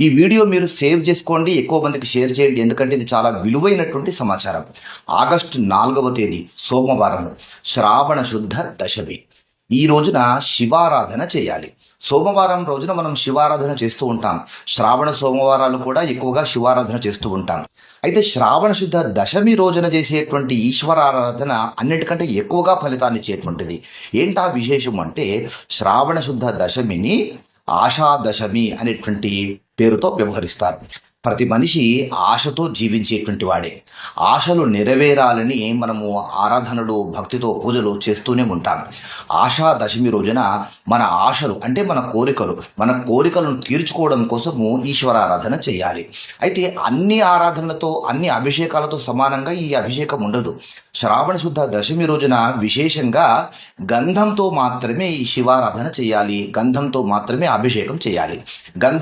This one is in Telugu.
ఈ వీడియో మీరు సేవ్ చేసుకోండి, ఎక్కువ మందికి షేర్ చేయండి. ఎందుకంటే ఇది చాలా విలువైనటువంటి సమాచారం. ఆగస్టు 4వ తేదీ సోమవారం, శ్రావణ శుద్ధ దశమి. ఈ రోజున శివారాధన చేయాలి. సోమవారం రోజున మనం శివారాధన చేస్తూ ఉంటాం. శ్రావణ సోమవారాలు కూడా ఎక్కువగా శివారాధన చేస్తూ ఉంటాం. అయితే శ్రావణ శుద్ధ దశమి రోజున చేసేటువంటి ఈశ్వరారాధన అన్నిటికంటే ఎక్కువగా ఫలితాన్ని ఇచ్చేటువంటిది. ఏంటా విశేషం అంటే, శ్రావణ శుద్ధ దశమిని ఆషాదశమి అనేటువంటి పేరుతో వ్యవహరిస్తారు. ప్రతి మనిషి ఆశతో జీవించేటువంటి వాడే. ఆశలు నెరవేరాలని మనము ఆరాధనలు, భక్తితో పూజలు చేస్తూనే ఉంటాం. ఆషాదశమి రోజున మన ఆశలు అంటే మన కోరికలను తీర్చుకోవడం కోసము ఈశ్వరారాధన చేయాలి. అయితే అన్ని ఆరాధనలతో, అన్ని అభిషేకాలతో సమానంగా ఈ అభిషేకం ఉండదు. శ్రావణ శుద్ధ దశమి రోజున విశేషంగా గంధంతో మాత్రమే ఈ శివారాధన చేయాలి. గంధంతో మాత్రమే అభిషేకం చేయాలి. గంధం